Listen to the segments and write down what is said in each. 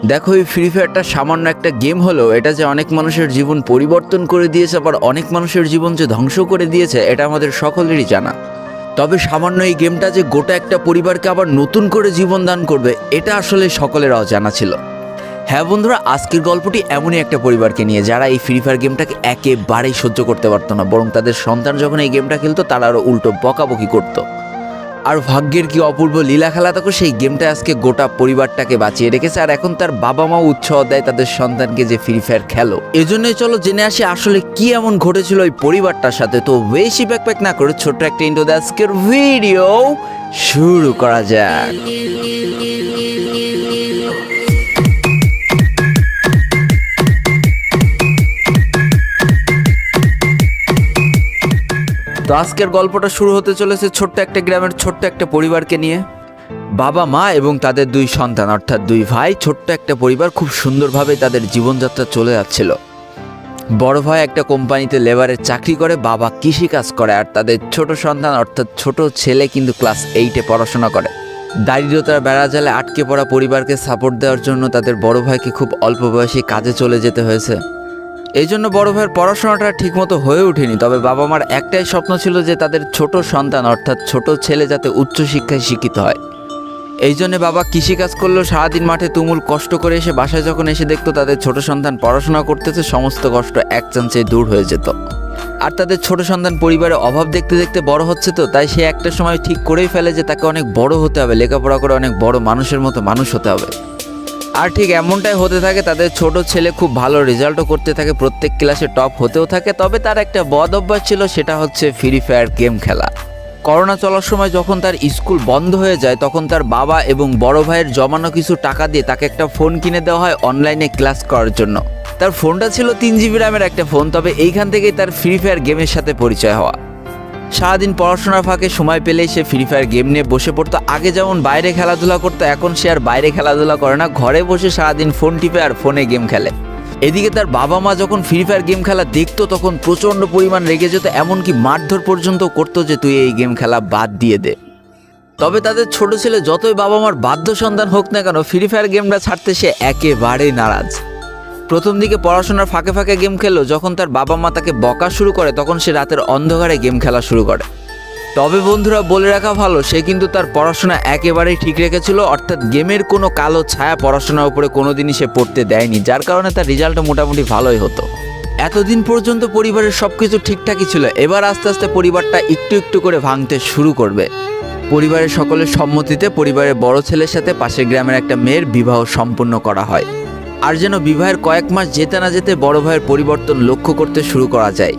দেখো, এই ফ্রি ফায়ারটা সামান্য একটা গেম হলেও এটা যে অনেক মানুষের জীবন পরিবর্তন করে দিয়েছে, আবার অনেক মানুষের জীবন যে ধ্বংস করে দিয়েছে, এটা আমাদের সকলেরই জানা। তবে সামান্য এই গেমটা যে গোটা একটা পরিবারকে আবার নতুন করে জীবন দান করবে, এটা আসলে সকলের অজানা ছিল। হ্যাঁ বন্ধুরা, আজকের গল্পটি এমনই একটা পরিবারকে নিয়ে যারা এই ফ্রি ফায়ার গেমটাকে একেবারেই সহ্য করতে পারতো না, বরং তাদের সন্তান যখন এই গেমটা খেলতো তারা আরও উল্টো বকাবকি করতো। আর ভাগ্যের কি অপূর্ব লীলা খেলা, তখন সেই গেমটা আজকে গোটা পরিবারটাকে বাঁচিয়ে রেখেছে। আর এখন তার বাবা মাও উৎসাহ দেয় তাদের সন্তানকে যে ফ্রি ফায়ার খেলো। এজন্যই চলো জেনে আসি আসলে কি এমন ঘটেছিল ওই পরিবারটার সাথে। তো বেশি প্যাক না করে ছোট্ট একটা ইন্ট্রো দিয়ে আজকের ভিডিও শুরু করা যাক। তো আজকের গল্পটা শুরু হতে চলেছে ছোট্ট একটা গ্রামের ছোট্ট একটা পরিবারকে নিয়ে। বাবা মা এবং তাদের দুই সন্তান অর্থাৎ দুই ভাই, ছোট্ট একটা পরিবার, খুব সুন্দরভাবে তাদের জীবনযাত্রা চলে যাচ্ছিল। বড় ভাই একটা কোম্পানিতে লেবারের চাকরি করে, বাবা কৃষিকাজ করে, আর তাদের ছোট সন্তান অর্থাৎ ছোট ছেলে কিন্তু ক্লাস 8-এ পড়াশোনা করে। দারিদ্রতার বেড়াজালে আটকে পড়া পরিবারকে সাপোর্ট দেওয়ার জন্য তাদের বড় ভাইকে খুব অল্প বয়সে কাজে চলে যেতে হয়েছে। এই জন্য বড় ভাইয়ের পড়াশোনাটা ঠিকমতো হয়ে ওঠেনি। তবে বাবা মার একটাই স্বপ্ন ছিল যে তাদের ছোট সন্তান অর্থাৎ ছোট ছেলে যাতে উচ্চশিক্ষায় শিক্ষিত হয়। এই জন্য বাবা কৃষিকাজ করলেও সারাদিন মাঠে তুমুল কষ্ট করে এসে বাসায় যখন এসে দেখতো তাদের ছোট সন্তান পড়াশোনা করতেছে, সমস্ত কষ্ট এক চান্সে দূর হয়ে যেত। আর তাদের ছোট সন্তান পরিবারে অভাব দেখতে দেখতে বড় হচ্ছে, তো তাই সে একটা সময় ঠিক করেই ফেলে যে তাকে অনেক বড় হতে হবে, লেখাপড়া করে অনেক বড় মানুষের মতো মানুষ হতে হবে। আর ঠিক এমনটাই হতে থাকে। তাদের ছোট ছেলে খুব ভালো রেজাল্টও করতে থাকে, প্রত্যেক ক্লাসে টপ হতেও থাকে। তবে তার একটা বদ অভ্যাস ছিল, সেটা হচ্ছে ফ্রি ফায়ার গেম খেলা। করোনা চলার সময় যখন তার স্কুল বন্ধ হয়ে যায়, তখন তার বাবা এবং বড় ভাইয়ের জমানো কিছু টাকা দিয়ে তাকে একটা ফোন কিনে দেওয়া হয় অনলাইনে ক্লাস করার জন্য। তার ফোনটা ছিল 3 GB র্যামের একটা ফোন। তবে এইখান থেকেই তার ফ্রি ফায়ার গেমের সাথে পরিচয় হওয়া। সারাদিন পড়াশোনার ফাঁকে সময় পেলেই সে ফ্রি ফায়ার গেম নিয়ে বসে পড়তো। আগে যেমন বাইরে খেলাধুলা করতো, এখন সে আর বাইরে খেলাধুলা করে না, ঘরে বসে সারাদিন ফোন টিপে আর ফোনে গেম খেলে। এদিকে তার বাবা মা যখন ফ্রি ফায়ার গেম খেলা দেখতো তখন প্রচণ্ড পরিমাণ রেগে যেত, এমনকি মারধর পর্যন্ত করতো যে তুই এই গেম খেলা বাদ দিয়ে দে। তবে তাদের ছোট ছেলে যতই বাবা মার বাধ্য সন্তান হোক না কেন, ফ্রি ফায়ার গেমটা ছাড়তে সে একেবারেই নারাজ। প্রথম দিকে পড়াশোনার ফাঁকে ফাঁকে গেম খেললো, যখন তার বাবা মা তাকে বকা শুরু করে তখন সে রাতের অন্ধকারে গেম খেলা শুরু করে। তবে বন্ধুরা বলে রাখা ভালো, সে কিন্তু তার পড়াশোনা একেবারেই ঠিক রেখেছিল, অর্থাৎ গেমের কোনো কালো ছায়া পড়াশোনার উপরে কোনোদিনই সে পড়তে দেয়নি, যার কারণে তার রেজাল্টটা মোটামুটি ভালোই হতো। এতদিন পর্যন্ত পরিবারের সব কিছু ঠিকঠাকই ছিল। এবার আস্তে আস্তে পরিবারটা একটু একটু করে ভাঙতে শুরু করবে। পরিবারের সকলের সম্মতিতে পরিবারের বড় ছেলের সাথে পাশের গ্রামের একটা মেয়ের বিবাহ সম্পন্ন করা হয়। আর যেন বিবাহের কয়েক মাস যেতে না যেতে বড় ভাইয়ের পরিবর্তন লক্ষ্য করতে শুরু করা যায়।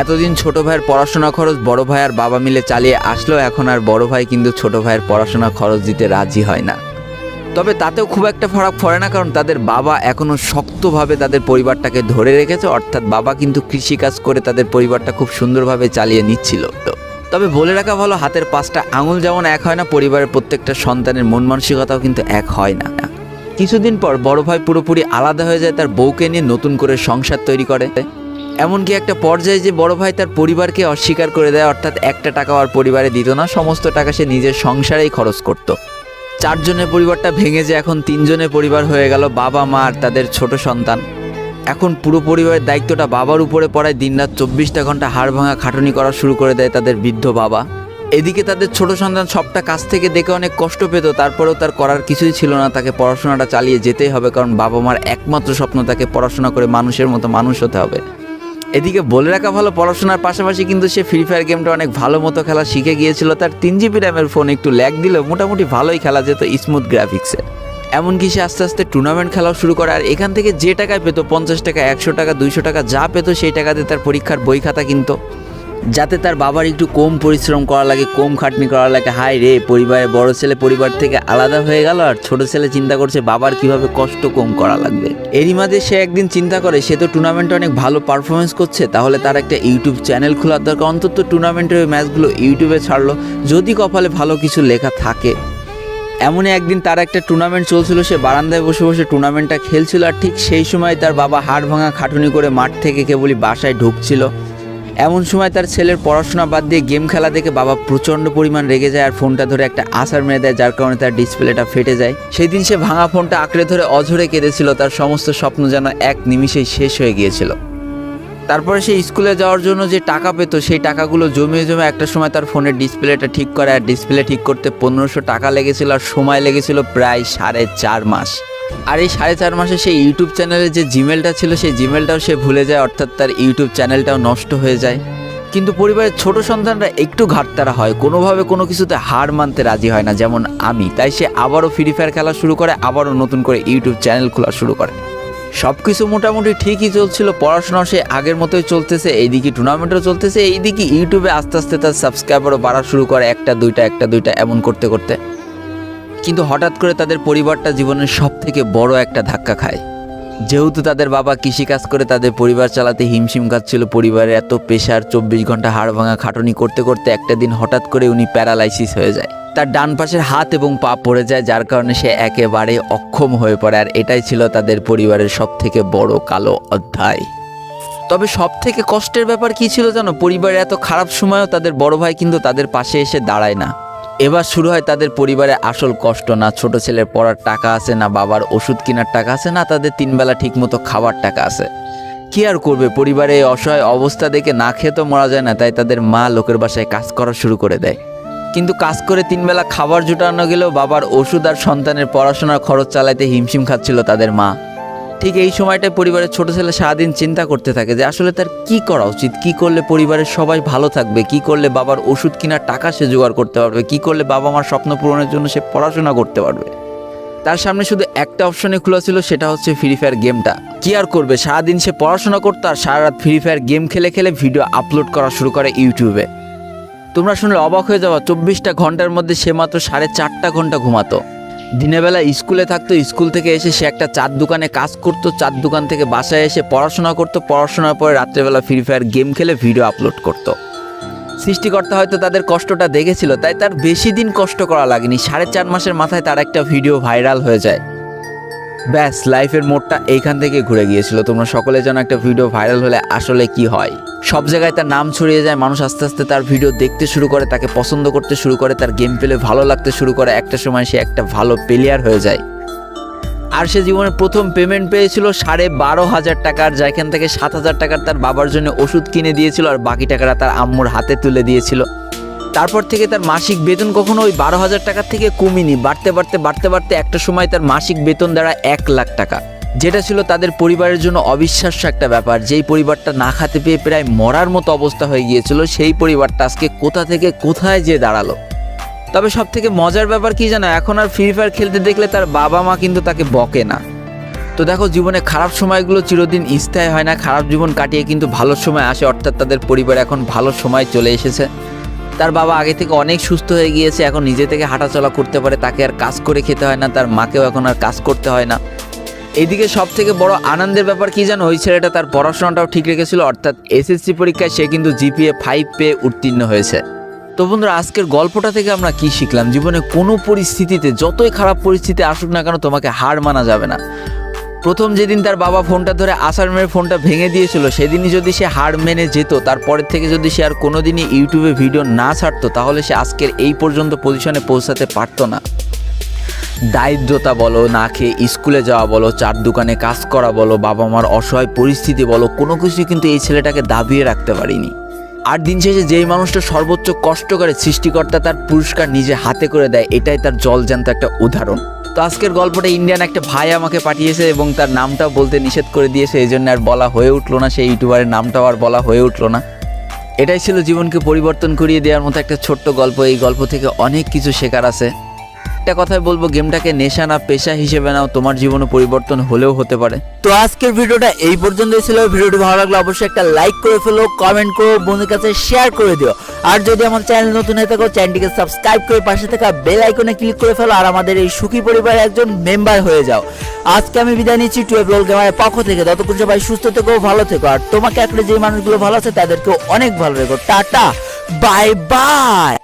এতদিন ছোট ভাইয়ের পড়াশোনা খরচ বড় ভাই আর বাবা মিলে চালিয়ে আসলেও এখন আর বড় ভাই কিন্তু ছোট ভাইয়ের পড়াশোনা খরচ দিতে রাজি হয় না। তবে তাতেও খুব একটা ফারাক পড়ে না, কারণ তাদের বাবা এখনও শক্তভাবে তাদের পরিবারটাকে ধরে রেখেছে। অর্থাৎ বাবা কিন্তু কৃষিকাজ করে তাদের পরিবারটা খুব সুন্দরভাবে চালিয়ে নিচ্ছিল। তবে বলে রাখা ভালো, হাতের 5টা আঙুল যেমন এক হয় না, পরিবারের প্রত্যেকটা সন্তানের মন মানসিকতাও কিন্তু এক হয় না। কিছুদিন পর বড় ভাই পুরোপুরি আলাদা হয়ে যায়, তার বউকে নিয়ে নতুন করে সংসার তৈরি করে। এমনকি একটা পর্যায়ে যে বড় ভাই তার পরিবারকে অস্বীকার করে দেয়, অর্থাৎ একটা টাকাও আর পরিবারে দিত না, সমস্ত টাকা সে নিজের সংসারেই খরচ করত। 4 জনের পরিবারটা ভেঙে যে এখন 3 জনের পরিবার হয়ে গেল, বাবা মা আর তাদের ছোট সন্তান। এখন পুরো পরিবারের দায়িত্বটা বাবার উপরে পড়ায়। দিনরাত 24টা ঘন্টা হাড় ভাঙা খাটুনি করা শুরু করে দেয় তাদের বৃদ্ধ বাবা। এদিকে তাদের ছোট সন্তান সবটা কাছ থেকে দেখে অনেক কষ্ট পেত, তারপরেও তার করার কিছুই ছিল না, তাকে পড়াশোনাটা চালিয়ে যেতেই হবে, কারণ বাবা মার একমাত্র স্বপ্ন তাকে পড়াশোনা করে মানুষের মতো মানুষ হতে হবে। এদিকে বলে রাখা ভালো, পড়াশোনার পাশাপাশি কিন্তু সে ফ্রি ফায়ার গেমটা অনেক ভালো মতো খেলা শিখে গিয়েছিল। তার 3 GB র্যামের ফোন একটু ল্যাগ দিলেও মোটামুটি ভালোই খেলা যেত স্মুথ গ্রাফিক্সে। এমনকি সে আস্তে আস্তে টুর্নামেন্ট খেলাও শুরু করে। আর এখান থেকে যে টাকায় পেতো, 50 টাকা, 100 টাকা, 200 টাকা যা পেতো, সেই টাকাতে তার পরীক্ষার বই খাতা কিনতো, যাতে তার বাবার একটু কম পরিশ্রম করা লাগে, কম খাটনি করা লাগে। হাই রে, পরিবারের বড় ছেলে পরিবার থেকে আলাদা হয়ে গেল, আর ছোট ছেলে চিন্তা করছে বাবার কিভাবে কষ্ট কম করা লাগবে। এরই মাঝে সে একদিন চিন্তা করে, সে তো টুর্নামেন্টে অনেক ভালো পারফরমেন্স করছে, তাহলে তার একটা ইউটিউব চ্যানেল খোলার দরকার। অন্তত টুর্নামেন্টের ওই ম্যাচগুলো ইউটিউবে ছাড়লো, যদি কপালে ভালো কিছু লেখা থাকে। এমনই একদিন তার একটা টুর্নামেন্ট চলছিল, সে বারান্দায় বসে বসে টুর্নামেন্টটা খেলছিল। আর ঠিক সেই সময় তার বাবা হাড় ভাঙা খাটুনি করে মাঠ থেকে কেবলই বাসায় ঢুকছিল। এমন সময় তার ছেলের পড়াশোনা বাদ দিয়ে গেম খেলা দেখে বাবা প্রচণ্ড পরিমাণ রেগে যায় আর ফোনটা ধরে একটা আছাড় মেরে দেয়, যার কারণে তার ডিসপ্লেটা ফেটে যায়। সেই দিন সে ভাঙা ফোনটা আঁকড়ে ধরে অঝরে কেঁদেছিল, তার সমস্ত স্বপ্ন যেন এক নিমিষেই শেষ হয়ে গিয়েছিল। তারপরে সে স্কুলে যাওয়ার জন্য যে টাকা পেত সেই টাকাগুলো জমিয়ে জমে একটা সময় তার ফোনের ডিসপ্লেটা ঠিক করে, আর ডিসপ্লে ঠিক করতে 1500 টাকা লেগেছিল আর সময় লেগেছিল প্রায় 4.5 মাস। আর এই 4.5 মাসে সেই ইউটিউব চ্যানেলে যে জিমেলটা ছিল সেই জিমেলটাও সে ভুলে যায়, অর্থাৎ তার ইউটিউব চ্যানেলটাও নষ্ট হয়ে যায়। কিন্তু পরিবারের ছোট সন্তানরা একটু ঘাটতারা হয়, কোনোভাবে কোনো কিছুতে হার মানতে রাজি হয় না, যেমন আমি। তাই সে আবারও ফ্রি ফায়ার খেলা শুরু করে, আবারও নতুন করে ইউটিউব চ্যানেল খোলা শুরু করে। সব কিছু মোটামুটি ঠিকই চলছিল, পড়াশোনাও সে আগের মতোই চলতেছে, এইদিকে টুর্নামেন্টও চলতেছে, এইদিকে ইউটিউবে আস্তে আস্তে তার সাবস্ক্রাইবারও বাড়া শুরু করে, একটা দুইটা এমন করতে করতে। কিন্তু হঠাৎ করে তাদের পরিবারটা জীবনের সব থেকে বড় একটা ধাক্কা খায়। যেহেতু তাদের বাবা কৃষিকাজ করে তাদের পরিবার চালাতে হিমশিম খাচ্ছিল, পরিবারের এত প্রেশার, 24 ঘন্টা হাড় ভাঙা খাটুনি করতে করতে একটা দিন হঠাৎ করে উনি প্যারালাইসিস হয়ে যায়। তার ডান পাশের হাত এবং পা পড়ে যায়, যার কারণে সে একেবারে অক্ষম হয়ে পড়ে। আর এটাই ছিল তাদের পরিবারের সব থেকে বড় কালো অধ্যায়। তবে সব থেকে কষ্টের ব্যাপার কি ছিল জানো? পরিবারের এত খারাপ সময়ও তাদের বড় ভাই কিন্তু তাদের পাশে এসে দাঁড়ায় না। এবার শুরু হয় তাদের পরিবারে আসল কষ্ট। না ছোট ছেলের পড়ার টাকা আছে, না বাবার ওষুধ কেনার টাকা আছে, না তাদের 3 বেলা ঠিক মতো খাবার টাকা আছে। কি আর করবে, পরিবারে এই অসহায় অবস্থা দেখে না খেয়ে তো মরা যায় না, তাই তাদের মা লোকের বাসায় কাজ করা শুরু করে দেয়। কিন্তু কাজ করে 3 বেলা খাবার জোটানো গেলেও বাবার ওষুধ আর সন্তানের পড়াশোনার খরচ চালাইতে হিমশিম খাচ্ছিল তাদের মা। ঠিক এই সময়টায় পরিবারের ছোট ছেলে সারাদিন চিন্তা করতে থাকে যে আসলে তার কি করা উচিত, কি করলে পরিবারের সবাই ভালো থাকবে, কি করলে বাবার ওষুধ কেনার টাকা সে জোগাড় করতে পারবে, কি করলে বাবা মার স্বপ্ন পূরণের জন্য সে পড়াশোনা করতে পারবে। তার সামনে শুধু একটা অপশনে খোলা ছিল, সেটা হচ্ছে ফ্রি ফায়ার গেমটা। কি আর করবে, সারাদিন সে পড়াশোনা করতো আর সারা রাত ফ্রি ফায়ার গেম খেলে খেলে ভিডিও আপলোড করা শুরু করে ইউটিউবে। তোমরা শুনলে অবাক হয়ে যাওয়া, 24টা ঘন্টার মধ্যে সে মাত্র 4.5 ঘন্টা ঘুমাতো। দিনের বেলা স্কুলে থাকতো, স্কুল থেকে এসে সে একটা চার দোকানে কাজ করতো, চার দোকান থেকে বাসায় এসে পড়াশোনা করতো, পড়াশোনার পরে রাত্রেবেলা ফ্রি ফায়ার গেম খেলে ভিডিও আপলোড করতো। সৃষ্টিকর্তা হয়তো তাদের কষ্টটা দেখেছিল, তাই তার বেশি দিন কষ্ট করা লাগেনি। 4.5 মাসের মাথায় তার একটা ভিডিও ভাইরাল হয়ে যায়। ব্যাস, লাইফের মোড়টা এইখান থেকে ঘুরে গিয়েছিল। তোমরা সকলে জানো একটা ভিডিও ভাইরাল হলে আসলে কি হয়। সব জায়গায় তার নাম ছড়িয়ে যায়, মানুষ আস্তে আস্তে তার ভিডিও দেখতে শুরু করে, তাকে পছন্দ করতে শুরু করে, তার গেম প্লে ভালো লাগতে শুরু করে। একটা সময় সে একটা ভালো প্লেয়ার হয়ে যায়। আর সে জীবনের প্রথম পেমেন্ট পেয়েছিল 12,500 টাকার, যেখান থেকে 7,000 টাকার তার বাবার জন্য ওষুধ কিনে দিয়েছিল আর বাকি টাকাটা তার আম্মুর হাতে তুলে দিয়েছিল। তারপর থেকে তার মাসিক বেতন কখনো ওই 12,000 টাকার থেকে কমেনি, বাড়তে বাড়তে একটা সময় তার মাসিক বেতন দাঁড়ায় 1 লাখ টাকা, যেটা ছিল তাদের পরিবারের জন্য অবিশ্বাস্য একটা ব্যাপার। যেই পরিবারটা না খেতে পেয়ে প্রায় মরার মতো অবস্থা হয়ে গিয়েছিল, সেই পরিবারটা আজকে কোথা থেকে কোথায় যেয়ে দাঁড়ালো। তবে সব থেকে মজার ব্যাপার কি জানো, এখন আর ফ্রি ফায়ার খেলতে দেখলে তার বাবা মা কিন্তু তাকে বকে না। তো দেখো, জীবনে খারাপ সময়গুলো চিরদিন স্থায়ী হয় না, খারাপ জীবন কাটিয়ে কিন্তু ভালো সময় আসে। অর্থাৎ তাদের পরিবার এখন ভালো সময় চলে এসেছে। তার বাবা আগে থেকে অনেক সুস্থ হয়ে গিয়েছে, এখন নিজে থেকে হাঁটাচলা করতে পারে, তাকে আর কাজ করে খেতে হয় না, তার মাকেও এখন আর কাজ করতে হয় না। এইদিকে সব থেকে বড় আনন্দের ব্যাপার কি জানো, ওই ছেলেটা তার পড়াশোনাটাও ঠিক রেখেছিল। অর্থাৎ এসএসসি পরীক্ষায় সে কিন্তু জিপিএ 5 পেয়ে উত্তীর্ণ হয়েছে। তো বন্ধুরা, আজকের গল্পটা থেকে আমরা কি শিখলাম? জীবনে কোনো পরিস্থিতিতে, যতই খারাপ পরিস্থিতি আসুক না কেন, তোমাকে হার মানা যাবে না। প্রথম যেদিন তার বাবা ফোনটা ধরে আছাড় মেরে ফোনটা ভেঙে দিয়েছিল, সেদিনই যদি সে হার মেনে যেত, তারপরের থেকে যদি সে আর কোনোদিনই ইউটিউবে ভিডিও না ছাড়তো, তাহলে সে আজকের এই পর্যন্ত পজিশনে পৌঁছাতে পারতো না। দারিদ্রতা বলো, না খেয়ে স্কুলে যাওয়া বলো, চার দোকানে কাজ করা বলো, বাবা মার অসহায় পরিস্থিতি বলো, কোনো কিছু কিন্তু এই ছেলেটাকে দাবিয়ে রাখতে পারিনি। আর দিন শেষে যেই মানুষটা সর্বোচ্চ কষ্ট করে, সৃষ্টিকর্তা তার পুরস্কার নিজে হাতে করে দেয়, এটাই তার জলজ্যান্ত একটা উদাহরণ। তো আজকের গল্পটা ইন্ডিয়ান একটা ভাই আমাকে পাঠিয়েছে এবং তার নামটাও বলতে নিষেধ করে দিয়েছে, এই জন্য আর বলা হয়ে উঠলো না, সেই ইউটিউবারের নামটাও আর বলা হয়ে উঠলো না। এটাই ছিল জীবনকে পরিবর্তন করিয়ে দেওয়ার মতো একটা ছোট্ট গল্প। এই গল্প থেকে অনেক কিছু শেখার আছে। একটা কথাই বলবো, গেমটাকে নেশা না পেশা হিসেবে নাও, তোমার জীবনে পরিবর্তন হলেও হতে পারে। তো আজকের ভিডিওটা এই পর্যন্তই ছিল। ভিডিওটি ভালো লাগলে অবশ্যই একটা লাইক করে ফেলো, কমেন্ট করো, বন্ধুদের কাছে শেয়ার করে দিও। আর যদি আমার চ্যানেল নতুন হয়ে থাকো, চ্যানেলটিকে সাবস্ক্রাইব করে পাশে থাকা বেল আইকনে ক্লিক করে ফেলো আর আমাদের এই সুখী পরিবারের একজন মেম্বার হয়ে যাও। আজকে আমি বিদায় নিচ্ছি 12 লোল গেমারের পক্ষ থেকে। ততক্ষণ সবাই সুস্থ থেকো, ভালো থেকো। আর তোমাকে একটা যে মানুষগুলো ভালো আছে তাদেরকেও অনেক ভালো রেখো। Tata, bye bye.